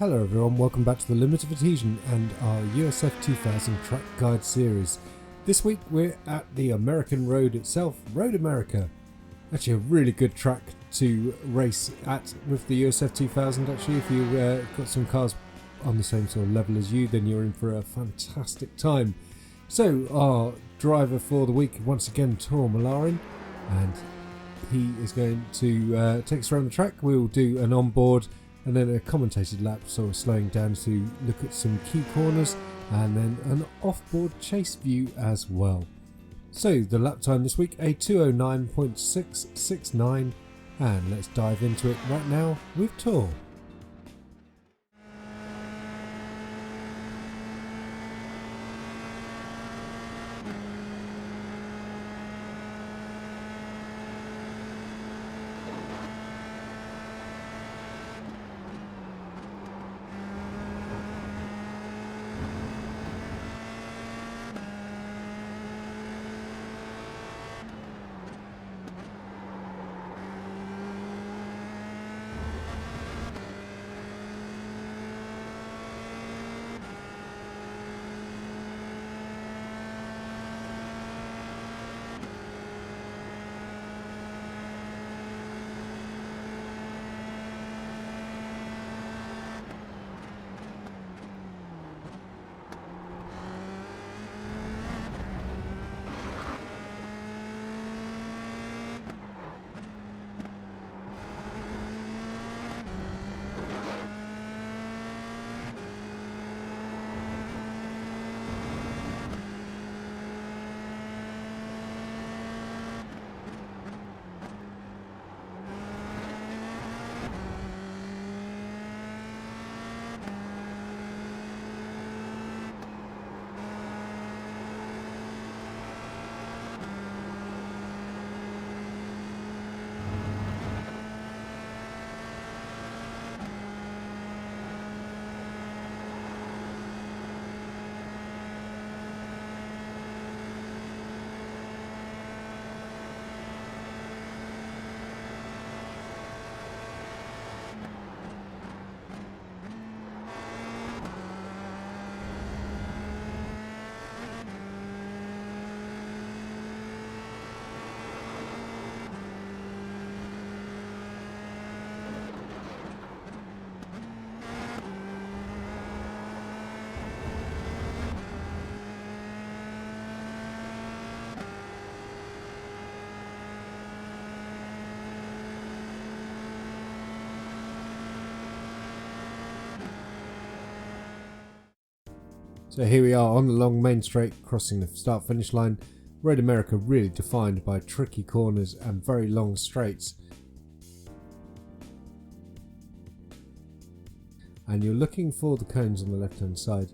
Hello everyone, welcome back to the Limit of Adhesion and our USF2000 track guide series. This week we're at the American road itself, Road America. Actually a really good track to race at with the USF2000 actually. If you've got some cars on the same sort of level as you, then you're in for a fantastic time. So our driver for the week, once again Ture Molarin, and he is going to take us around the track. We'll do an onboard and then a commentated lap, sort of slowing down to look at some key corners, and then an off-board chase view as well. So the lap time this week, a 209.669, and let's dive into it right now with Ture. So here we are on the long main straight, crossing the start finish line. Road America really defined by tricky corners and very long straights. And you're looking for the cones on the left hand side.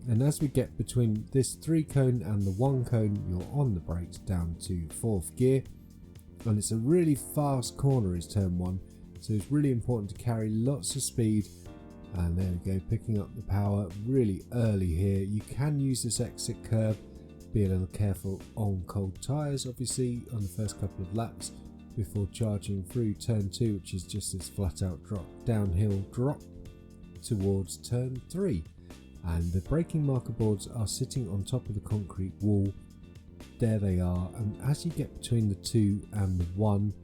And as we get between this 3 cone and the 1 cone, you're on the brakes down to 4th gear. And it's a really fast corner is turn 1. So it's really important to carry lots of speed. And there we go, picking up the power really early here. You can use this exit curb, be a little careful on cold tyres obviously on the first couple of laps before charging through turn 2, which is just this flat out drop, downhill drop towards turn 3. And the braking marker boards are sitting on top of the concrete wall. There they are, and as you get between the 2 and the 1,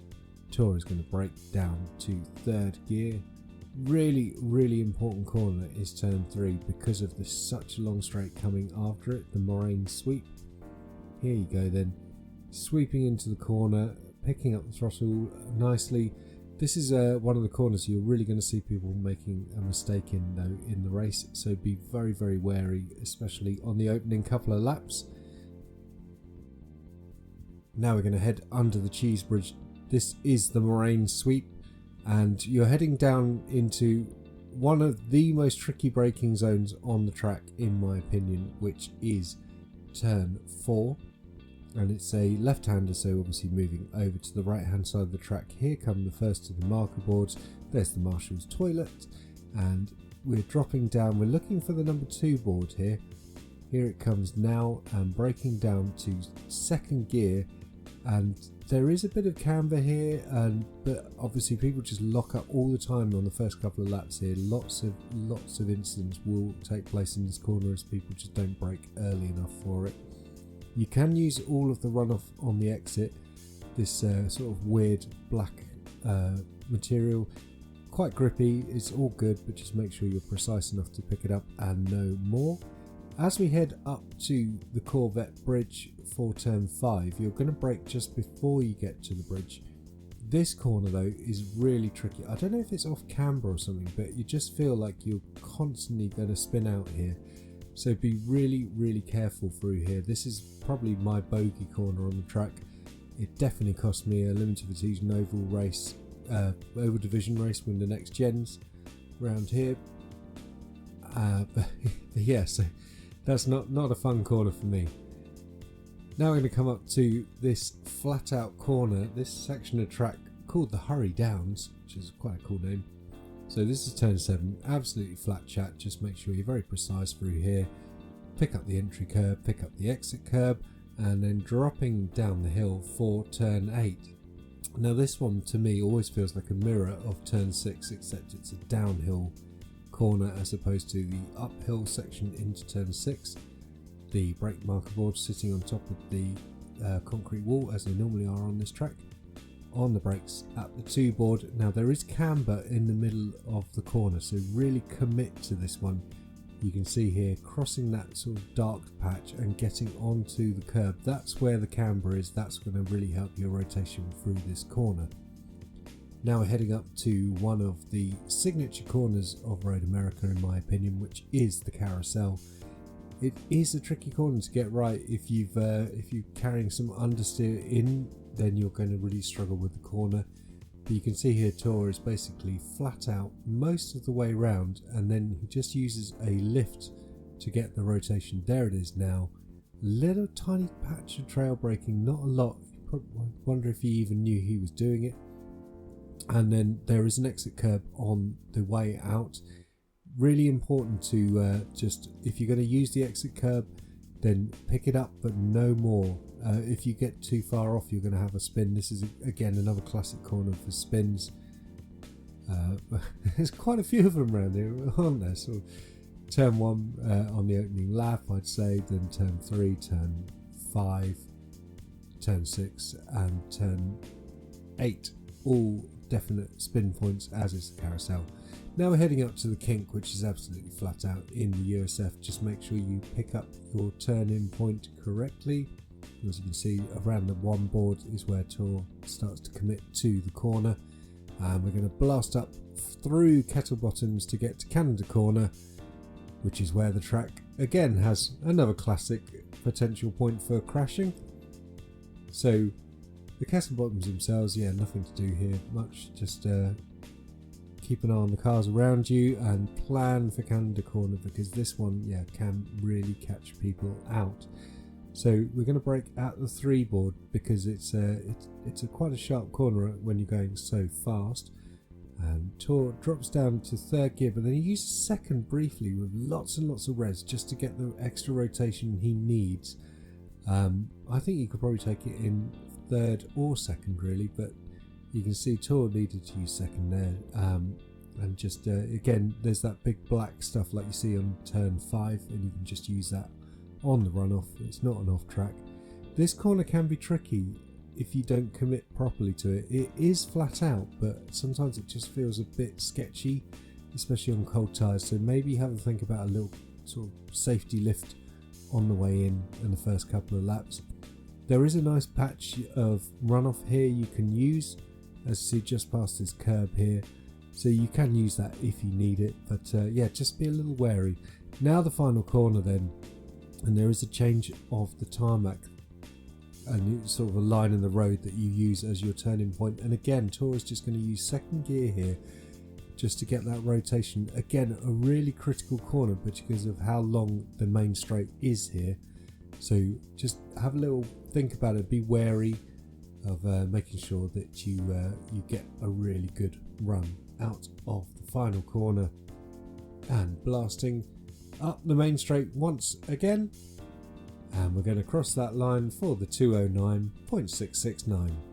Ture is going to brake down to 3rd gear. Really important corner is turn 3 because of this such a long straight coming after it, the moraine sweep. Here you go then, sweeping into the corner, picking up the throttle nicely. This is one of the corners you're really going to see people making a mistake in though in the race, so be very wary, especially on the opening couple of laps. Now we're going to head under the cheese bridge. This is the moraine sweep, and you're heading down into one of the most tricky braking zones on the track in my opinion, which is turn 4, and it's a left-hander, so obviously moving over to the right hand side of the track. Here come the first of the marker boards. There's the marshal's toilet, and we're dropping down. We're looking for the number 2 board here. Here it comes now, and braking down to 2nd gear and there is a bit of camber here, but obviously people just lock up all the time on the first couple of laps here. Lots of incidents will take place in this corner as people just don't brake early enough for it. You can use all of the runoff on the exit, this sort of weird black material, quite grippy, it's all good, but just make sure you're precise enough to pick it up and know more. As we head up to the Corvette bridge for turn 5, you're going to brake just before you get to the bridge. This corner though is really tricky. I don't know if it's off camber or something, but you just feel like you're constantly going to spin out here. So be really careful through here. This is probably my bogey corner on the track. It definitely cost me a Limit of Adhesion oval race, oval division race with the next gens around here. But yeah, so that's not a fun corner for me. Now we're going to come up to this flat out corner, this section of track called the Hurry Downs, which is quite a cool name. So this is turn 7, absolutely flat chat, just make sure you're very precise through here. Pick up the entry curb, pick up the exit curb, and then dropping down the hill for turn 8. Now this one to me always feels like a mirror of turn 6, except it's a downhill corner as opposed to the uphill section into turn 6. The brake marker board sitting on top of the concrete wall as they normally are on this track. On the brakes at the 2 board. Now there is camber in the middle of the corner, so really commit to this one. You can see here crossing that sort of dark patch and getting onto the curb. That's where the camber is. That's going to really help your rotation through this corner. Now we're heading up to one of the signature corners of Road America in my opinion, which is the Carousel. It is a tricky corner to get right. If you're carrying some understeer in, then you're going to really struggle with the corner. But you can see here Ture is basically flat out most of the way around, and then he just uses a lift to get the rotation. There it is now. Little tiny patch of trail braking, not a lot. You probably wonder if he even knew he was doing it. And then there is an exit curb on the way out. Really important to just, if you're going to use the exit curb, then pick it up but no more. If you get too far off, you're going to have a spin. This is again another classic corner for spins. There's quite a few of them around here, aren't there? So turn 1 on the opening lap, I'd say, then turn 3, turn 5, turn 6 and turn 8, all definite spin points, as is the Carousel. Now we're heading up to the kink, which is absolutely flat out in the USF. Just make sure you pick up your turn-in point correctly. As you can see, around the 1 board is where Ture starts to commit to the corner. And we're going to blast up through Kettle Bottoms to get to Canada Corner, which is where the track again has another classic potential point for crashing. So the Kettle Bottoms themselves, yeah, nothing to do here much, just keep an eye on the cars around you and plan for Canada Corner, because this one, yeah, can really catch people out. So we're going to brake at the 3 board because it's a quite a sharp corner when you're going so fast. And Ture drops down to 3rd gear, but then he uses 2nd briefly with lots and lots of res just to get the extra rotation he needs. I think you could probably take it in 3rd or 2nd really, but you can see Ture needed to use 2nd there. And just again, there's that big black stuff like you see on turn 5, and you can just use that on the runoff. It's not an off track. This corner can be tricky if you don't commit properly to it. It is flat out, but sometimes it just feels a bit sketchy, especially on cold tyres. So maybe have a think about a little sort of safety lift on the way in and the first couple of laps. There is a nice patch of runoff here you can use, as you see just past this curb here. So you can use that if you need it, but yeah, just be a little wary. Now the final corner then, and there is a change of the tarmac and sort of a line in the road that you use as your turning point. And again, Ture is just going to use 2nd gear here just to get that rotation. Again, a really critical corner because of how long the main straight is here. So just have a little think about it, be wary of making sure that you get a really good run out of the final corner. And blasting up the main straight once again, and we're going to cross that line for the 209.669.